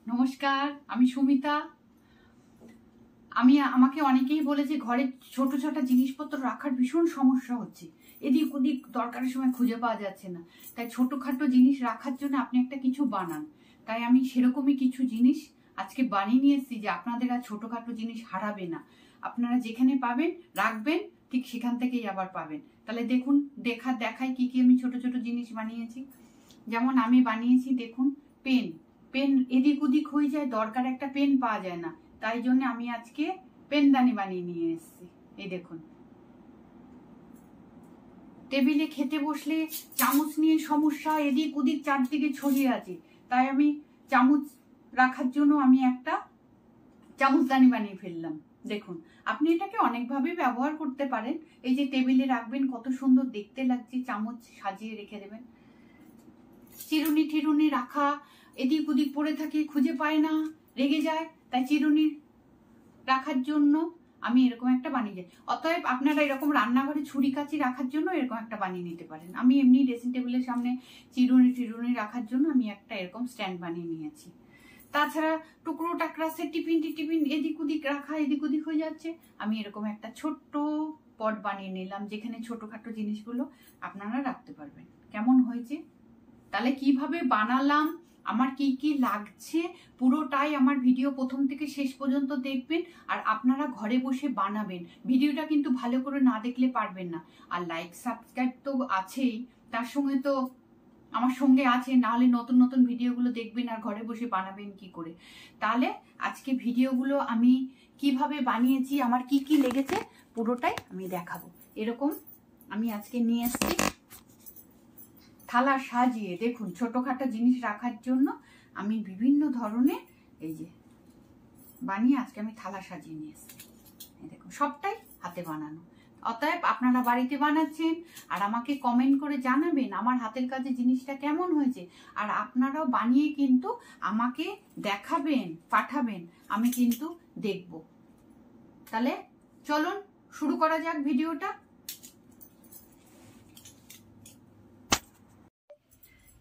নমস্কার, আমি সুমিতা। আমাকে অনেকেই বলেছে ঘরে ছোট ছোট জিনিসপত্র রাখার ভীষণ সমস্যা হচ্ছে, এদিক ওদিক দরকারের সময় খুঁজে পাওয়া যাচ্ছে না। তাই ছোটখাটো জিনিস রাখার জন্য আপনি একটা কিছু বানান। তাই আমি সেরকমই কিছু জিনিস আজকে বানিয়ে নিয়ে এসেছি যে আপনাদের আর ছোটখাটো জিনিস হারাবে না। আপনারা যেখানে পাবেন রাখবেন, ঠিক সেখান থেকেই আবার পাবেন। তাহলে দেখুন, দেখায় কি কি আমি ছোট ছোট জিনিস বানিয়েছি। যেমন আমি বানিয়েছি, দেখুন, পেন। পেন এদিক ওদিক হয়ে যায়, দরকার একটা পেন পাওয়া যায় না, তাই জন্য আমি আজকে পেনদানি বানিয়ে নিয়ে এসেছি। এই দেখুন, টেবিলে খেতে বসলে চামচ নিয়ে সমস্যা, এদিক ওদিক চারদিকে ছড়িয়ে আছে, তাই আমি চামচ রাখার জন্য আমি একটা চামচদানি বানিয়ে ফেললাম। দেখুন, আপনি এটাকে অনেকভাবে ব্যবহার করতে পারেন। এই যে টেবিলে রাখবেন, কত সুন্দর দেখতে লাগছে, চামচ সাজিয়ে রেখে দেবেন। চিরুনি টিরুনি রাখা এদিক ওদিক পড়ে থাকে, খুঁজে পায় না, রেগে যায়, তাই চিরুনি রাখার জন্য আমি এরকম একটা বানিয়ে যাই। অতএব আপনারা এরকম রান্নাঘরে ছুরি কাঁচি রাখার জন্য এরকম একটা বানিয়ে নিতে পারেন। আমি এমনি ড্রেসিং টেবিলের সামনে চিরুনি টিরুনি রাখার জন্য আমি একটা এরকম স্ট্যান্ড বানিয়ে নিয়েছি। তাছাড়া টুকরো টাকরা সে টিফিন এদিক ওদিক রাখা, এদিক ওদিক হয়ে যাচ্ছে, আমি এরকম একটা ছোট্ট পট বানিয়ে নিলাম, যেখানে ছোটখাটো জিনিসগুলো আপনারা রাখতে পারবেন। কেমন হয়েছে? তাহলে কিভাবে বানালাম, আমার কি কি লাগছে, পুরোটাই আমার ভিডিও প্রথম থেকে শেষ পর্যন্ত দেখবেন। আর আপনারা ঘরে বসে বানাবেন। ভিডিওটা কিন্তু ভালো করে না দেখলে পারবেন না। আর লাইক সাবস্ক্রাইব তো আছেই, তার সঙ্গে তো আমার সঙ্গে আছে, নাহলে নতুন নতুন ভিডিওগুলো দেখবেন আর ঘরে বসে বানাবেন কি করে। তাহলে আজকে ভিডিওগুলো আমি কিভাবে বানিয়েছি, আমার কি কি লেগেছে, পুরোটাই আমি দেখাবো। এরকম আমি আজকে নিয়ে এসেছি থালা সাজিয়ে। দেখুন, ছোটখাটো জিনিস রাখার জন্য আমি বিভিন্ন ধরনের এই যে বানিয়ে আজকে আমি থালা সাজিয়ে নিয়ে এসেছি। দেখুন, সবটাই হাতে বানানো। অতএব আপনারা বাড়িতে বানাচ্ছেন আর আমাকে কমেন্ট করে জানাবেন আমার হাতের কাজে জিনিসটা কেমন হয়েছে। আর আপনারাও বানিয়ে কিন্তু আমাকে দেখাবেন, পাঠাবেন, আমি কিন্তু দেখব। তাহলে চলুন শুরু করা যাক ভিডিওটা।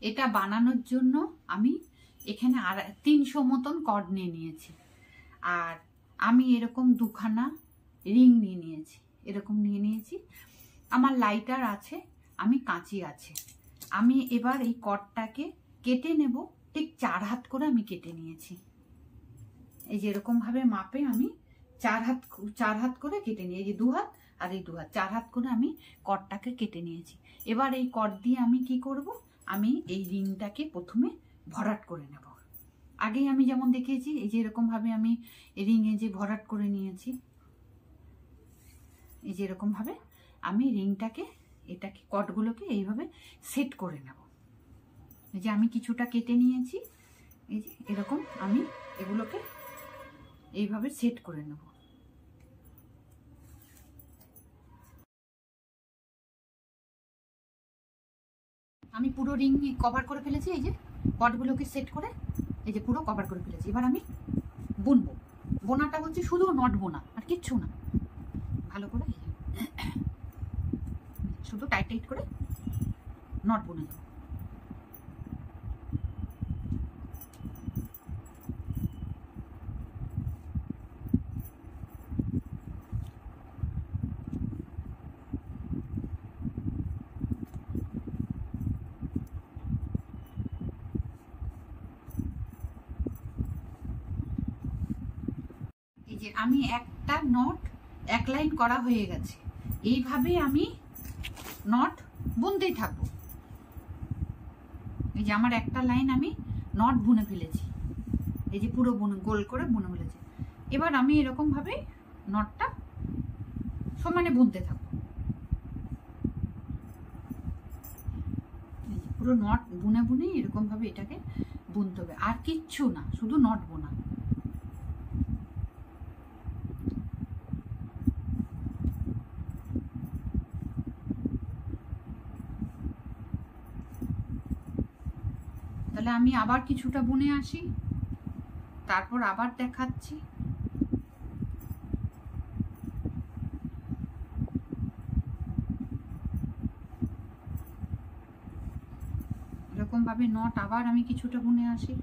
এটা বানানোর জন্য আমি এখানে 300 মতন কর্ড নিয়ে নিয়েছি। আর আমি এরকম দুখানা রিং নিয়ে নিয়েছি, এরকম নিয়ে নিয়েছি। আমার লাইটার আছে, আমি কাঁচি আছে। আমি এবার এই কর্ডটাকে কেটে নেব। ঠিক 4 হাত করে আমি কেটে নিয়েছি। এই যে এরকম ভাবে মাপে আমি 4 হাত করে কেটে নিয়ে, এই যে 2 হাত আর এই 2 হাত, 4 হাত করে আমি কর্ডটাকে কেটে নিয়েছি। এবার এই কর্ড দিয়ে আমি কি করব, আমি এই রিংটাকে প্রথমে ভরাট করে নেব। আগেই আমি যেমন দেখিয়েছি, এই যে এরকম ভাবে আমি রিংয়ে যে ভরাট করে নিয়েছি, এই যে এরকম ভাবে আমি রিংটাকে, এটাকে কর্ডগুলোকে এইভাবে সেট করে নেব। এই যে আমি কিছুটা কেটে নিয়েছি, এই যে এরকম আমি এগুলোকে এইভাবে সেট করে নেব। আমি পুরো রিং কভার করে ফেলেছি, এই যে পটগুলোকে সেট করে এই যে পুরো কভার করে ফেলেছি। এবার আমি বুনবো। বোনাটা হচ্ছে শুধু নট বোনা, আর কিচ্ছু না। ভালো করে শুধু টাইট টাইট করে নট বুনে দেবো। এই যে আমি একটা নট 1 লাইন করা হয়ে গেছে। এইভাবে আমি নট বুনতেই থাকবো। এই যে আমার একটা লাইন আমি নট বুনে ফেলেছি, এই যে পুরো গোল করে বুনে ফেলেছি। এবার আমি এরকম ভাবে নটটা সমানে বুনতে থাকবো। পুরো নট বুনে বুনে এরকম ভাবে এটাকে বুনতে হবে, আর কিচ্ছু না, শুধু নট বোনা। তাহলে আমি আবার কিছুটা বুনে আসি, তারপর আবার দেখাচ্ছি। এরকম ভাবে নট আবার আমি কিছুটা বুনে আসি।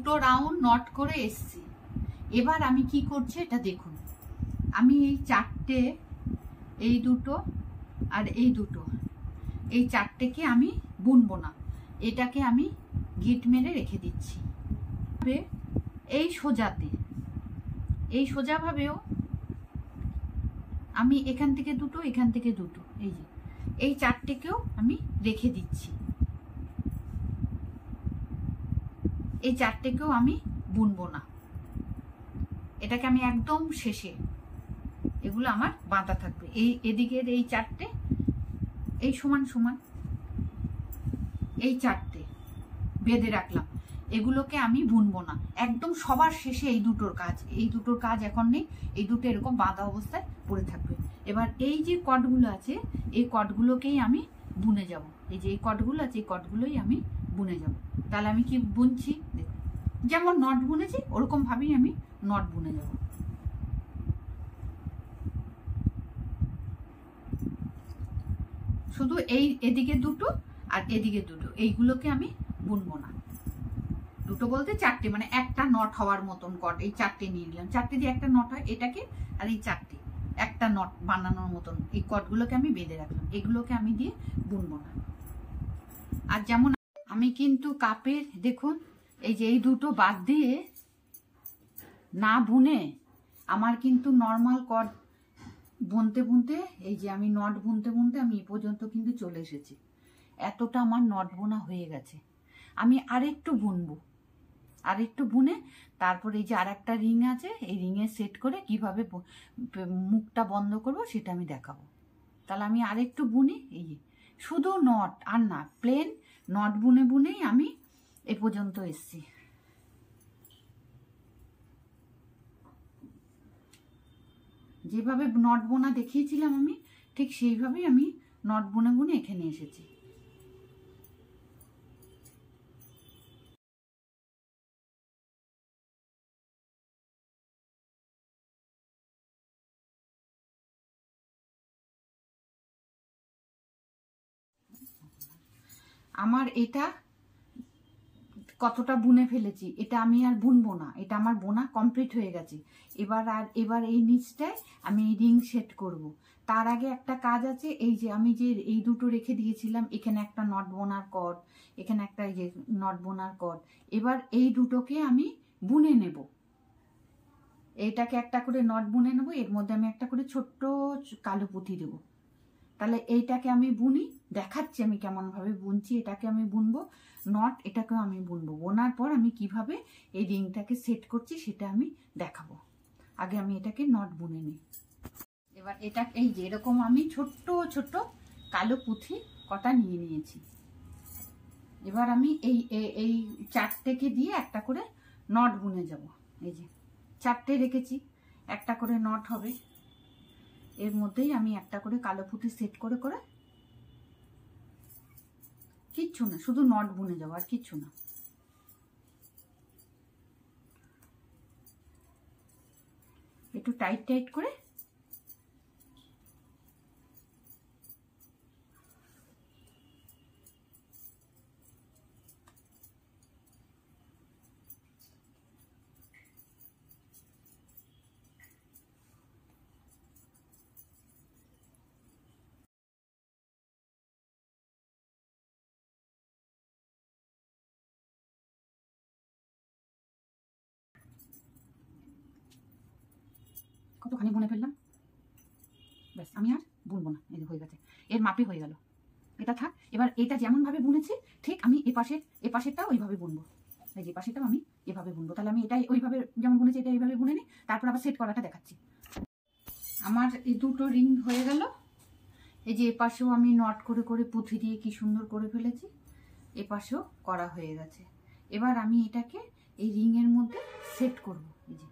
দুটো রাউন্ড নট করে এসছি। এবার আমি কি করছি এটা দেখুন। আমি এই চারটে, এই দুটো আর এই দুটো, এই চারটেকে আমি বুনবো না, এটাকে আমি গিট মেরে রেখে দিচ্ছি। এই সোজাতে, এই সোজাভাবেও আমি এখান থেকে দুটো, এখান থেকে দুটো, এই যে এই চারটেকেও আমি রেখে দিচ্ছি। এই চারটেকেও আমি বুনবো না, এটাকে আমি একদম শেষে, এগুলো আমার বাঁধা থাকবে। এই এদিকের এই চারটে, এই সমান সমান এই চারটে বেঁধে রাখলাম, এগুলোকে আমি বুনবো না, একদম সবার শেষে এই দুটোর কাজ। এই দুটোর কাজ এখন নেই, এই দুটো এরকম বাঁধা অবস্থায় পড়ে থাকবে। এবার এই যে কটগুলো আছে, এই কটগুলোকেই আমি বুনে যাব। এই যে এই কটগুলো আছে, এই কটগুলোই আমি বুনে যাব। তাহলে আমি কি বুনছি দেখুন, যেমন নট বুনেছি ওরকম ভাবেই আমি নট বুনে যাব। শুধু এই এদিকে দুটো আর এদিকে দুটো, এইগুলোকে আমি বুনবো না। দুটো বলতে চারটে, মানে একটা নট হওয়ার মতন কট, এই চারটে নিয়ে নিলাম। চারটে দিয়ে একটা নট হয় এটাকে, আর এই চারটে একটা নট বানানোর মতন এই কটগুলোকে আমি বেঁধে রাখলাম, এগুলোকে আমি দিয়ে বুনবো না। আর যেমন আমি কিন্তু কাপের দেখুন, এই যে এই দুটো বাদ দিয়ে না বুনে আমার কিন্তু নর্মাল কট বুনতে বুনতে, এই যে আমি নট বুনতে বুনতে আমি এ পর্যন্ত কিন্তু চলে এসেছি। এতটা আমার নট বোনা হয়ে গেছে। আমি আরেকটু বুনবো, আরেকটু বুনে তারপর এই যে আর একটা রিং আছে, এই রিংয়ে সেট করে কিভাবে মুখটা বন্ধ করব সেটা আমি দেখাবো। তাহলে আমি আরেকটু বুনি, এই যে শুধু নট আর না, প্লেন নট বুনে বুনেই আমি এ পর্যন্ত এসছি। যেভাবে নট বোনা দেখিয়েছিলাম আমি, ঠিক সেইভাবেই আমি নট বুনে বুনে এখানে এসেছি। আমার এটা কতটা বুনে ফেলেছি, এটা আমি আর বুনবো না, এটা আমার বোনা কমপ্লিট হয়ে গেছে। এবার এই নিচটায় আমি এই রিং সেট করব। তার আগে একটা কাজ আছে, এই যে আমি যে এই দুটো রেখে দিয়েছিলাম, এখানে একটা নট বোনার কট, এখানে একটা এই যে নট বোনার কট। এবার এই দুটোকে আমি বুনে নেব, এইটাকে একটা করে নট বুনে নেব, এর মধ্যে আমি একটা করে ছোট্ট কালো পুঁথি দেবো। তাহলে এইটাকে আমি বুনি, দেখাচ্ছি আমি কেমন ভাবে বুনছি। এটাকে আমি বুনবো নট, এটাকেও আমি বুনবো। বোনার পর আমি কিভাবে এই রিংটাকে সেট করছি সেটা আমি দেখাবো। আগে আমি এটাকে নট বুনে নিই। এবার এটা এই যে এরকম আমি ছোট্ট ছোট্ট কালো পুঁথি কটা নিয়ে নিয়েছি। এবার আমি এই এই চারটেকে দিয়ে একটা করে নট বুনে যাব। এই যে চারটে রেখেছি, একটা করে নট হবে, এর মধ্যেই আমি একটা করে কালো পুঁতি সেট করে করে, কিচ্ছু না, শুধু নট বুনে যাবো আর কিচ্ছু না। একটু টাইট টাইট করে কতখানি বুনে ফেললাম, ব্যাস আমি আর বুনবো না। এই যে হয়ে গেছে, এর মাপে হয়ে গেল, এটা থাক। এবার এটা যেমন ভাবে বুনেছি ঠিক আমি এ পাশেরটাও ওইভাবে বুনবো। এই যে পাশেরটাও আমি এভাবে বুনবো। তাহলে আমি এটাই ওইভাবে যেমন বুনেছি এটা এইভাবে বুনে নিই, তারপর আবার সেট করাটা দেখাচ্ছি। আমার এই দুটো রিং হয়ে গেল। এই যে এপাশেও আমি নট করে করে পুঁথি দিয়ে কি সুন্দর করে ফেলেছি, এপাশেও করা হয়ে গেছে। এবার আমি এটাকে এই রিংয়ের মধ্যে সেট করব। এই যে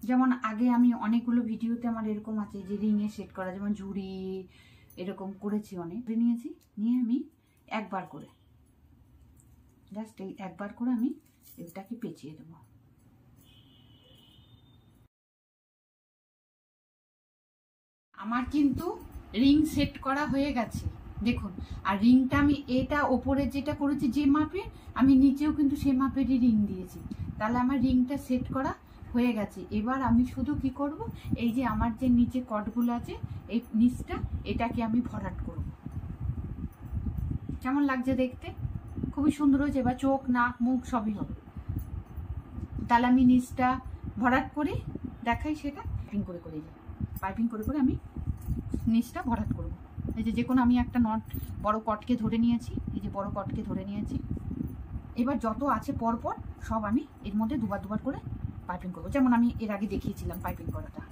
যেমন আগে আমি অনেকগুলো ভিডিওতে আমার এরকম আছে যে রিংয়ে সেট করা, যেমন ঝুড়ি এরকম করেছি, অনেক নিয়েছি, নিয়ে আমি একবার করে জাস্ট এই একবার করে আমি এটাকে পেঁচিয়ে দেবো। আমার কিন্তু রিং সেট করা হয়ে গেছে। দেখুন। আর রিংটা আমি এটা ওপরে যেটা করেছি যে মাপে, আমি নিচেও কিন্তু সেই মাপেরই রিং দিয়েছি। তাহলে আমার রিংটা সেট করা হয়ে গেছে। এবার আমি শুধু কি করব, এই যে আমার যে নিচে কটগুলো আছে এই নিচটা, এটাকে আমি ভরাট করব। কেমন লাগছে দেখতে? খুবই সুন্দর হয়েছে। এবার চোখ, নাক, মুখ সবই হবে। তাহলে আমি নিচটা ভরাট করে দেখাই, সেটা পাইপিং করে করে যাই। পাইপিং করে করে আমি নিচটা ভরাট করব। এই যে কোনো আমি একটা নট বড় কটকে ধরে নিয়েছি, এই যে বড় কটকে ধরে নিয়েছি। এবার যত আছে পরপর সব আমি এর মধ্যে দুবার দুবার করে পাইপিং করবো, যেমন আমি এর আগে দেখিয়েছিলাম পাইপিং করাটা।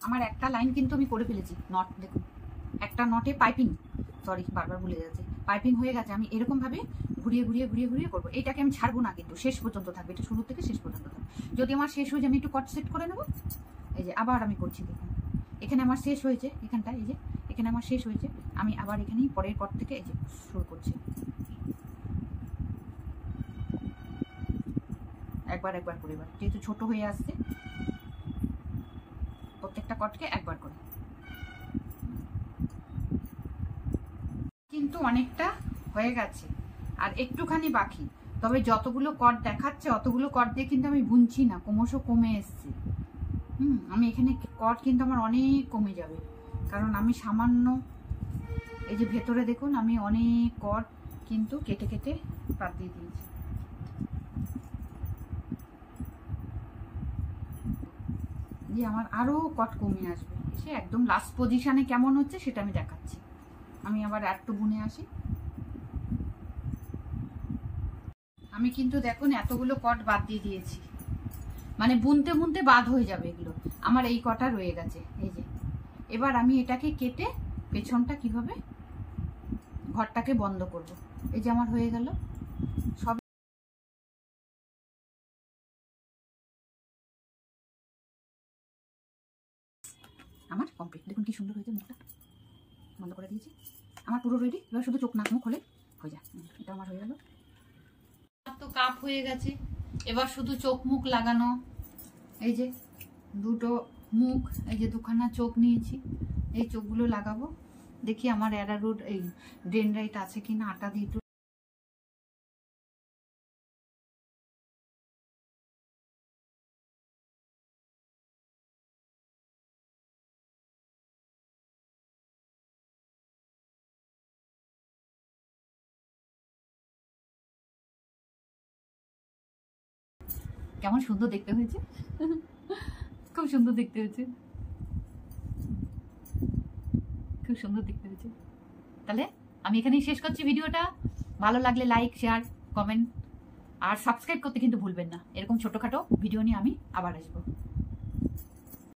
আমার একটা লাইন কিন্তু আমি করে ফেলেছি নট, দেখুন একটা নটে পাইপিং, সরি বারবার ভুলে যাচ্ছে, পাইপিং হয়ে গেছে। আমি এরকম ভাবে ঘুরিয়ে ঘুরিয়ে ঘুরিয়ে ঘুরিয়ে করবো। এটাকে আমি ছাড়বো না, কিন্তু শেষ পর্যন্ত থাকবে, এটা শুরু থেকে শেষ পর্যন্ত থাকবে। যদি আমার শেষ হয়ে যায় আমি একটু কট সেট করে নেবো। এই যে আবার আমি করছি, দেখুন এখানে আমার শেষ হয়েছে, এখানটা এই যে এখানে আমার শেষ হয়েছে, আমি আবার এখানেই পরের কট থেকে এই যে শুরু করছি। একবার একবার করে, এবার যেহেতু ছোট হয়ে আসছে প্রত্যেকটা কটকে একবার করে। কিন্তু অনেকটা হয়ে গেছে, আর একটুখানি বাকি। তবে যতগুলো কট দেখাচ্ছে অতগুলো কট দিয়ে কিন্তু আমি বুনছি না, ক্রমশ কমে এসছে। আমি এখানে কট কিন্তু আমার অনেক কমে যাবে, কারণ আমি সামান্য এই যে ভেতরে দেখুন আমি অনেক কট কিন্তু কেটে কেটে বাদ দিয়ে দিয়েছি। যে আমার আরো কট কমে আসবে, সে একদম লাস্ট পজিশনে কেমন হচ্ছে সেটা আমি দেখাচ্ছি। আমি আবার একটু বুনে আসি। আমি কিন্তু দেখুন এতগুলো কট বাদ দিয়ে দিয়েছি, মানে বুনতে বুনতে বাদ হয়ে যাবে এগুলো। আমার এই কটা রয়ে গেছে, এই যে। এবার আমি এটাকে কেটে পেছনটা কিভাবে ঘরটাকে বন্ধ করব। এই যে আমার হয়ে গেল সব। আমার কমপ্লিট, দেখুন কি সুন্দর হয়েছে। মুখটা বন্ধ করে দিয়েছি, আমার পুরো রেডি। এবার শুধু চোখ নাক মুখ হলে হয়ে যায়। এটা আমার হয়ে গেল, তো কাপ হয়ে গেছে। এবার শুধু চোখ মুখ লাগানো। এই যে দুটো মুখ, এই যে দুখানা চোখ নিয়েছি, এই চোখগুলো লাগাবো। দেখি আমার অ্যারারুট এই ডেনড্রাইট আছে কিনা, আটা দিয়ে একটু কেমন সুন্দর দেখতে হয়েছে। খুব সুন্দর দেখতে হয়েছে, খুব সুন্দর দেখতে হয়েছে। তাহলে আমি এখানেই শেষ করছি ভিডিওটা। ভালো লাগলে লাইক, শেয়ার, কমেন্ট আর সাবস্ক্রাইব করতে কিন্তু ভুলবেন না। এরকম ছোটখাটো ভিডিও নিয়ে আমি আবার আসবো।